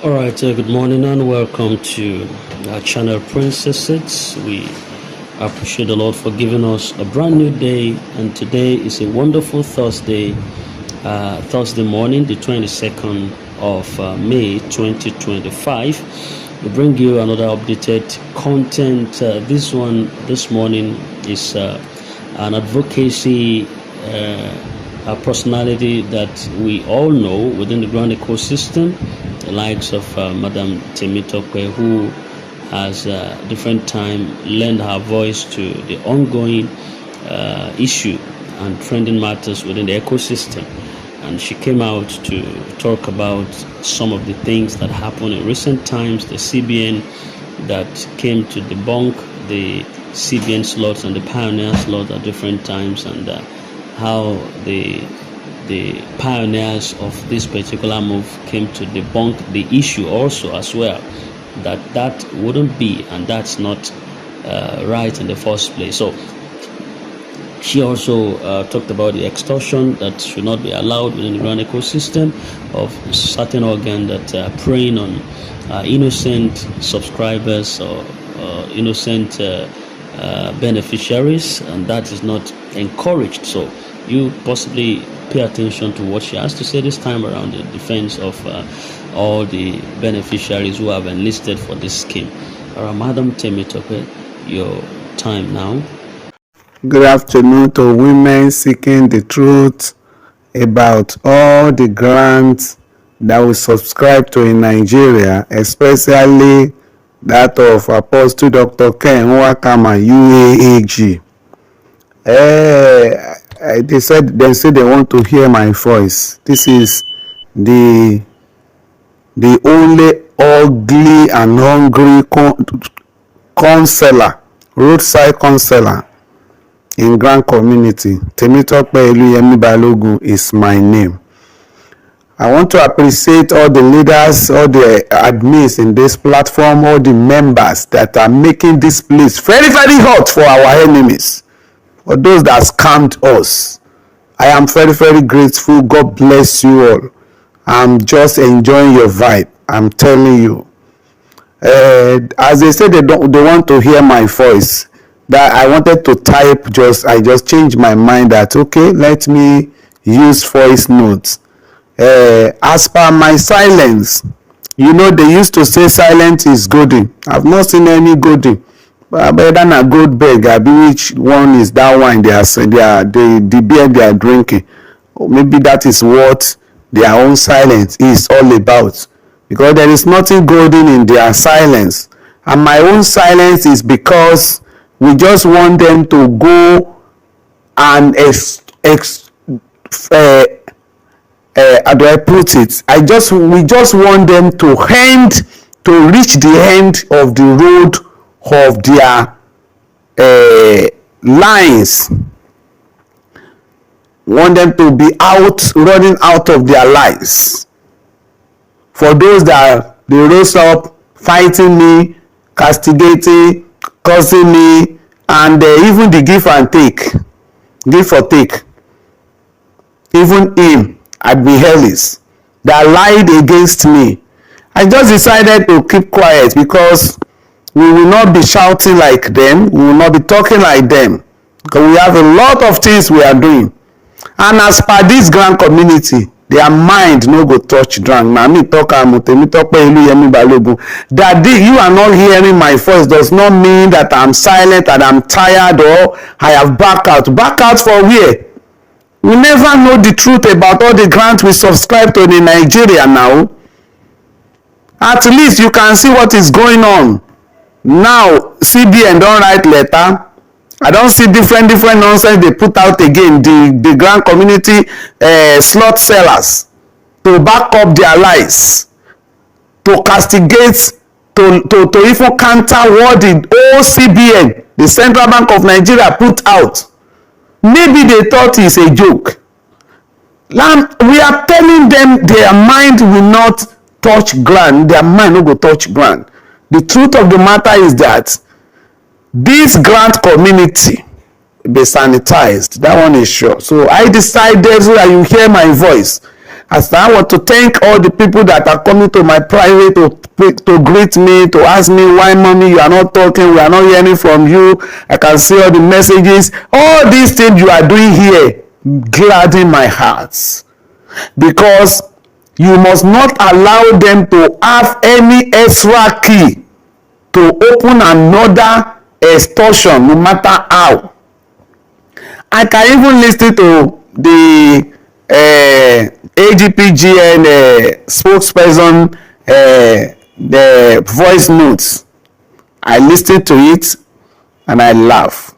All right, good morning and welcome to our channel Princesses. We appreciate the Lord for giving us a brand new day, and today is a wonderful Thursday morning, the 22nd of May 2025. We bring you another updated content. This morning is an advocacy personality that we all know within the grand ecosystem, the likes of Madam Timmy, who has different time lend her voice to the ongoing issue and trending matters within the ecosystem. And she came out to talk about some of the things that happened in recent times, the CBN that came to debunk the CBN slots and the pioneer slots at different times, and how the pioneers of this particular move came to debunk the issue also as well, that wouldn't be, and that's not right in the first place. So she also talked about the extortion that should not be allowed within the grand ecosystem of certain organs that are preying on innocent subscribers or innocent beneficiaries, and that is not encouraged. So you possibly pay attention to what she has to say this time around in defense of all the beneficiaries who have enlisted for this scheme. Madam Timmy, your time now. Good afternoon to women seeking the truth about all the grants that we subscribe to in Nigeria, especially that of Apostle Dr. Ken Nwakama, UAAG. They said they want to hear my voice. This is the only ugly and hungry counselor, roadside counselor in grand community. Temitope Eluyemi Balogun is my name. I want to appreciate all the leaders, all the admins in this platform, all the members that are making this place very, very hot for our enemies, for those that scammed us. I am very, very grateful. God bless you all. I'm just enjoying your vibe. I'm telling you. As they say, they want to hear my voice. That I wanted to type, I just changed my mind that okay, let me use voice notes. As per my silence, they used to say silence is golden. I've not seen any golden. But better than a gold beg, which one is that wine the beer they are drinking? Or maybe that is what their own silence is all about. Because there is nothing golden in their silence. And my own silence is because we just want them to go and how do I put it? We just want them to reach the end of the road of their lines. Want them to be running out of their lives. For those that they rose up fighting me, castigating, causing me, and even the give for take, even him at Behelis that lied against me. I just decided to keep quiet because we will not be shouting like them, we will not be talking like them, because we have a lot of things we are doing. And as per this grand community, their mind no go touch drunk. Now me talk Eluyemi Balogun. That you are not hearing my voice does not mean that I'm silent and I'm tired or I have back out. Back out for where? We never know the truth about all the grants we subscribe to in Nigeria now. At least you can see what is going on. Now CBN don't write letter. I don't see different nonsense they put out again. The grand community slot sellers to back up their lies, to castigate, to even counter what the old CBN, the Central Bank of Nigeria, put out. Maybe they thought it's a joke. We are telling them their mind will not touch ground. Their mind will go touch ground. The truth of the matter is that this grant community be sanitized. That one is sure. So I decided so that you hear my voice. As I want to thank all the people that are coming to my private to greet me, to ask me why mommy you are not talking, we are not hearing from you. I can see all the messages. All these things you are doing here gladden my heart, because you must not allow them to have any extra key to open another extortion, no matter how. I can even listen to the AGPGN spokesperson the voice notes. I listen to it and I laugh.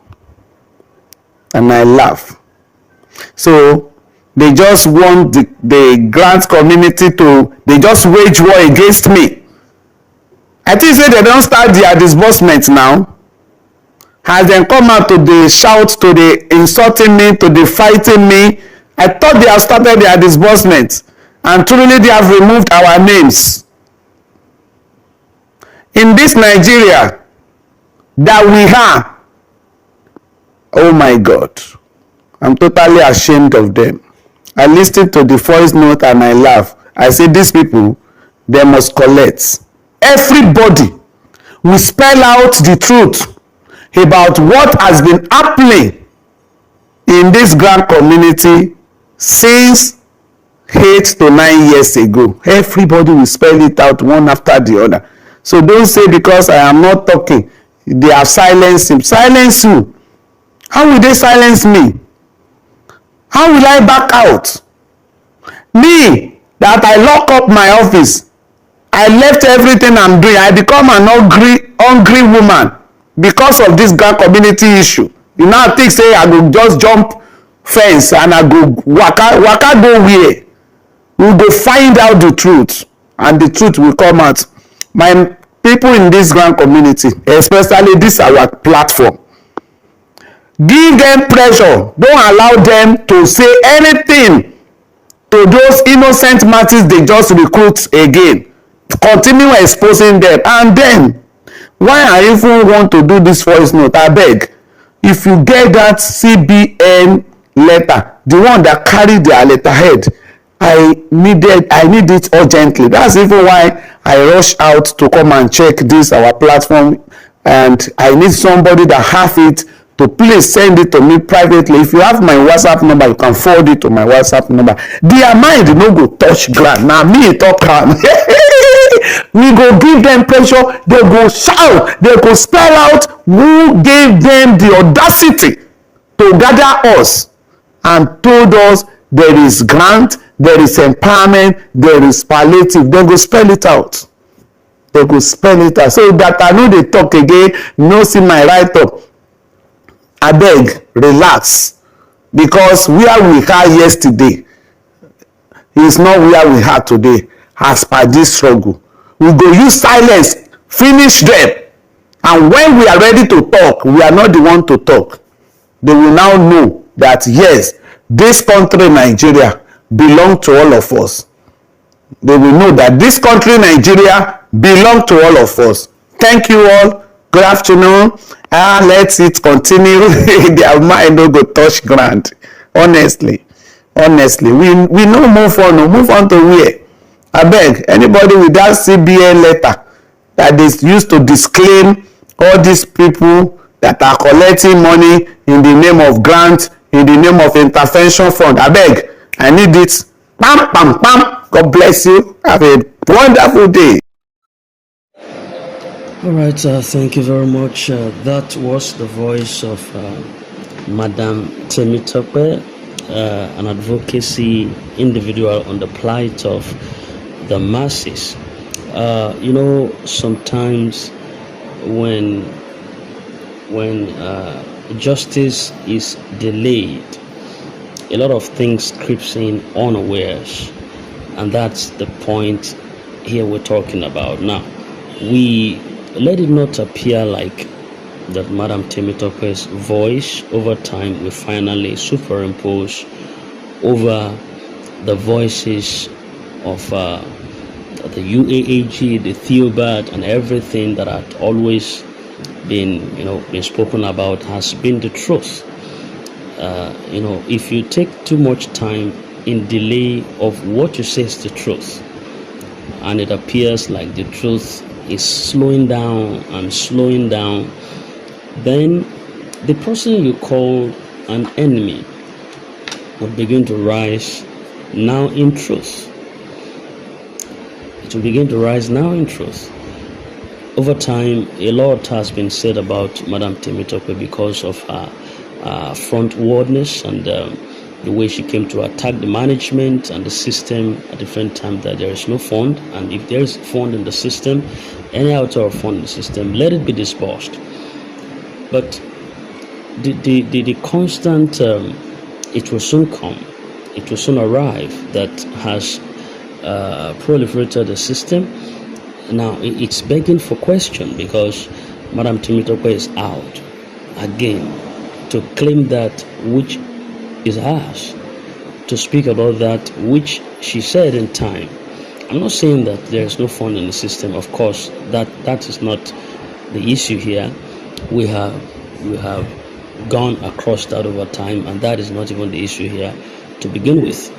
So they just want the grant community they just wage war against me. I think say they don't start their disbursement now. As dem come out to dey shout, to dey insulting me, to dey fighting me, I thought they have started their disbursement, and truly they have removed our names. In this Nigeria that we are, oh my God, I'm totally ashamed of them. I listened to the voice note and I laugh. I say these people, they must collect. Everybody will spell out the truth about what has been happening in this grand community since 8 to 9 years ago. Everybody will spell it out one after the other. So don't say because I am not talking, they have silenced him. Silence you? How will they silence me? How will I back out? Me, that I lock up my office, I left everything I'm doing, I become an hungry woman because of this grand community issue. You now think say I go just jump fence and I go waka go where? We go find out the truth, and the truth will come out. My people in this grand community, especially this our platform, give them pressure. Don't allow them to say anything to those innocent martyrs they just recruit again. Continue exposing them. And then, why I even want to do this voice note, abeg, if you get that CBN letter, the one that carry their letterhead, I need it urgently. That's even why I rush out to come and check this our platform, and I need somebody that have it to please send it to me privately. If you have my WhatsApp number, you can forward it to my WhatsApp number. Their mind no go touch ground. Now me talk am. We go give them pressure. They go shout. They go spell out who gave them the audacity to gather us and told us there is grant, there is empowerment, there is palliative. They go spell it out. They go spell it out. So that I know they talk again, no see my write up. Abeg, relax, because where we are yesterday is not where we are today. As per this struggle, we go use silence finish them, and when we are ready to talk, we are not the one to talk. They will now know that yes, this country Nigeria belong to all of us. They will know that this country Nigeria belong to all of us. Thank you all. Good afternoon. Let it continue. Their mind no go touch ground. Honestly, we no move on. No move on to where? Abeg, anybody with that CBN letter that is used to disclaim all these people that are collecting money in the name of grant, in the name of intervention fund. Abeg, I need it. Pam pam pam. God bless you. Have a wonderful day. All right, thank you very much. That was the voice of Madam Timmy, an advocacy individual on the plight of the masses. Sometimes when justice is delayed, a lot of things creeps in unawares, and that's the point here we're talking about. Now, we let it not appear like that Madam Temitope's voice over time will finally superimpose over the voices of the UAAG, the Theobald, and everything that had always been spoken about has been the truth. If you take too much time in delay of what you say is the truth, and it appears like the truth is slowing down and slowing down, then the person you called an enemy will begin to rise now in truth. It will begin to rise now in truth. Over time, a lot has been said about Madam Timmy because of her frontwardness and the way she came to attack the management and the system at different times, that there is no fund, and if there is fund in the system, any out of fund in the system, let it be disbursed. But the constant it will soon come, it will soon arrive, that has proliferated the system. Now it's begging for question, because Madam Timmy is out again to claim that which is hers, to speak about that which she said in time. I'm not saying that there is no fund in the system. Of course, that is not the issue here. We have gone across that over time, and that is not even the issue here to begin with.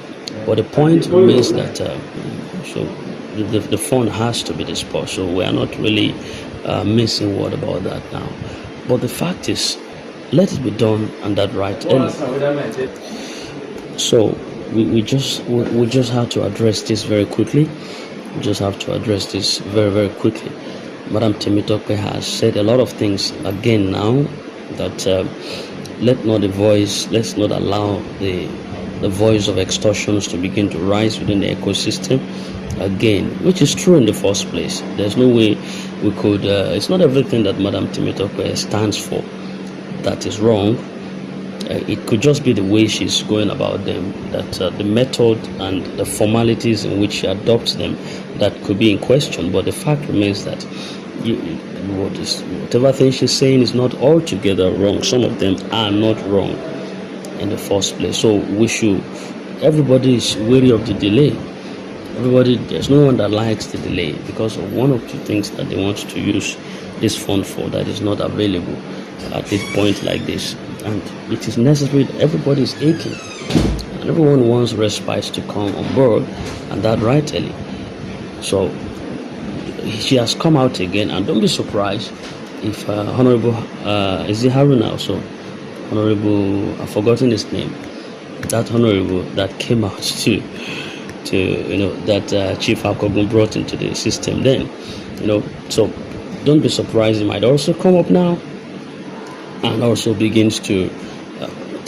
But the point remains that the fund has to be dispersed. So we are not really missing word about that now. But the fact is, let it be done on that right element. So we just have to address this very quickly. We just have to address this very, very quickly. Madam Timmy has said a lot of things again now, that let's not allow the voice of extortions to begin to rise within the ecosystem again, which is true in the first place. There's no way we could, it's not everything that Madam Timmy stands for that is wrong. It could just be the way she's going about them, that the method and the formalities in which she adopts them, that could be in question. But the fact remains that whatever thing she's saying is not altogether wrong. Some of them are not wrong in the first place. So everybody is weary of the delay. There's no one that likes the delay, because of one or two things that they want to use this fund for that is not available at this point like this. And it is necessary that everybody is aching, and everyone wants respite to come on board, and that rightly. So she has come out again, and don't be surprised if Honorable is it Haruna also? Honorable, I've forgotten his name. That Honorable that came out to that Chief Alcogon brought into the system then, so don't be surprised. He might also come up now and also begins to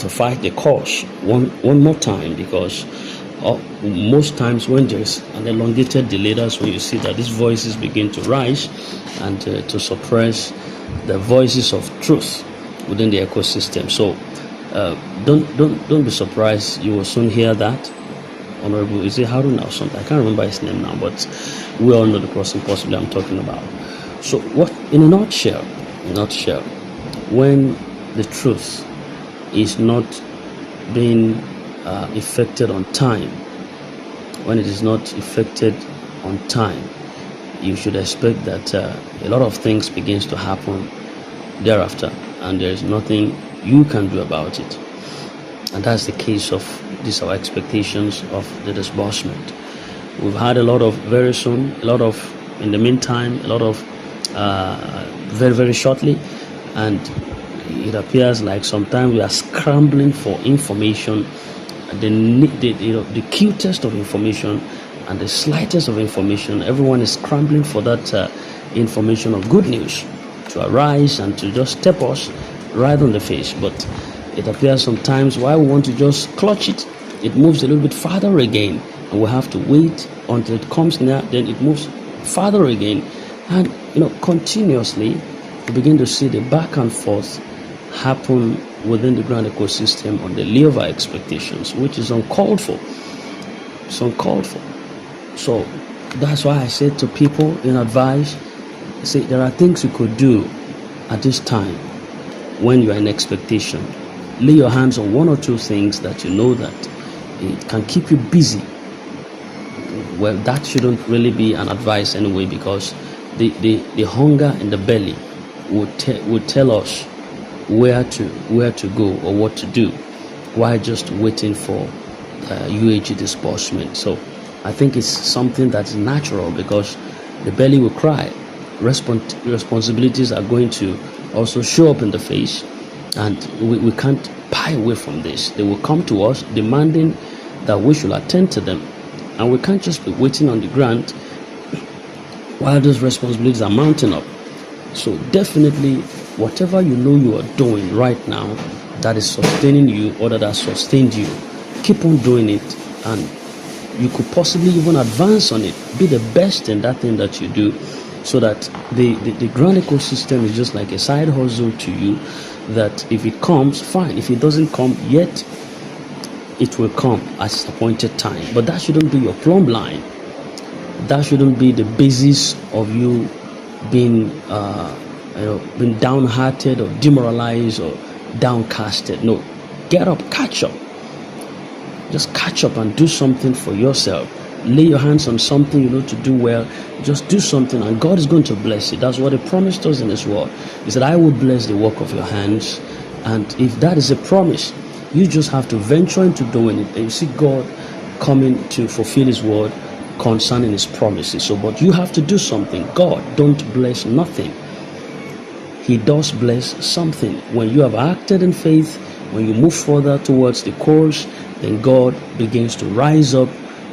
fight the cause one more time, because most times when there's an elongated delay, that's when you see that these voices begin to rise and to suppress the voices of truth within the ecosystem. So don't be surprised. You will soon hear that. Honorable, is it Haruna or something? I can't remember his name now, but we all know the person possibly I'm talking about. So what, in a nutshell, when the truth is not being effected on time, when it is not effected on time, you should expect that a lot of things begins to happen thereafter, and there is nothing you can do about it. And that's the case of these our expectations of the disbursement. We've had a lot of very soon, a lot of in the meantime, a lot of very, very shortly, and it appears like sometimes we are scrambling for information, the cutest of information and the slightest of information. Everyone is scrambling for that information of good news to arise and to just step us right on the face. But it appears sometimes while we want to just clutch it, it moves a little bit farther again, and we have to wait until it comes near, then it moves farther again, and continuously we begin to see the back and forth happen within the grand ecosystem on the lee of our expectations, which is uncalled for. It's uncalled for. So that's why I said to people in advice, say there are things you could do at this time when you are in expectation. Lay your hands on one or two things that you know that it can keep you busy. Well, that shouldn't really be an advice anyway, because the hunger in the belly would tell us where to go or what to do, while just waiting for UAG disbursement. So I think it's something that's natural because the belly will cry. Responsibilities are going to also show up in the face, and we can't pie away from this. They will come to us demanding that we should attend to them, and we can't just be waiting on the ground while those responsibilities are mounting up. So definitely, whatever you know you are doing right now that is sustaining you or that has sustained you, keep on doing it, and you could possibly even advance on it. Be the best in that thing that you do, so that the grand ecosystem is just like a side hustle to you, that if it comes, fine. If it doesn't come yet, it will come at its appointed time. But that shouldn't be your plumb line. That shouldn't be the basis of you being being downhearted or demoralized or downcasted. No, get up, catch up. Just catch up and do something for yourself. Lay your hands on something you know to do well. Just do something, and God is going to bless it. That's what He promised us in His word. He said, I will bless the work of your hands. And if that is a promise, you just have to venture into doing it, and you see God coming to fulfill His word concerning His promises. So, but you have to do something. God don't bless nothing. He does bless something. When you have acted in faith, when you move further towards the course, then God begins to rise up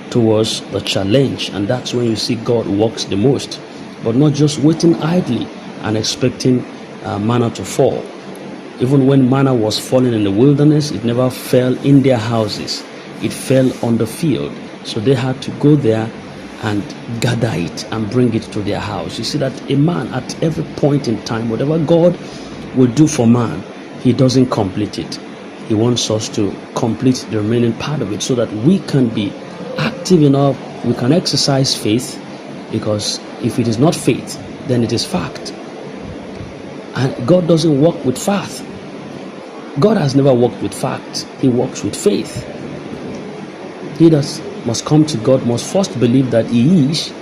towards the challenge, and that's when you see God works the most. But not just waiting idly and expecting manna to fall. Even when manna was falling in the wilderness, it never fell in their houses. It fell on the field. So they had to go there and gather it and bring it to their house. You see that a man at every point in time, whatever God will do for man, He doesn't complete it. He wants us to complete the remaining part of it, so that we can be active enough, we can exercise faith, because if it is not faith, then it is fact. And God doesn't work with fact. God has never worked with fact. He works with faith. He that must come to God must first believe that He is,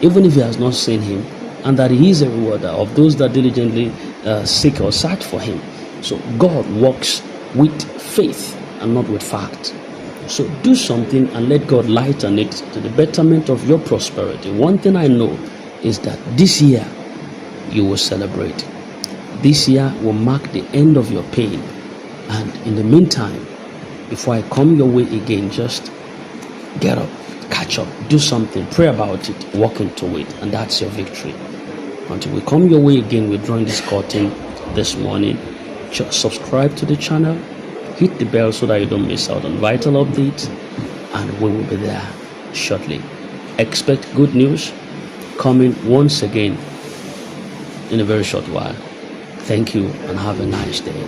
even if he has not seen Him, and that He is a rewarder of those that diligently seek or search for Him. So God works with faith and not with fact. So do something and let God lighten it to the betterment of your prosperity. One thing I know is that this year you will celebrate. This year will mark the end of your pain. And in the meantime, before I come your way again, just get up, catch up, do something, pray about it, walk into it, and that's your victory. Until we come your way again, we're drawing this curtain this morning. Just subscribe to the channel, hit the bell so that you don't miss out on vital updates, and we will be there shortly. Expect good news coming once again in a very short while. Thank you and have a nice day.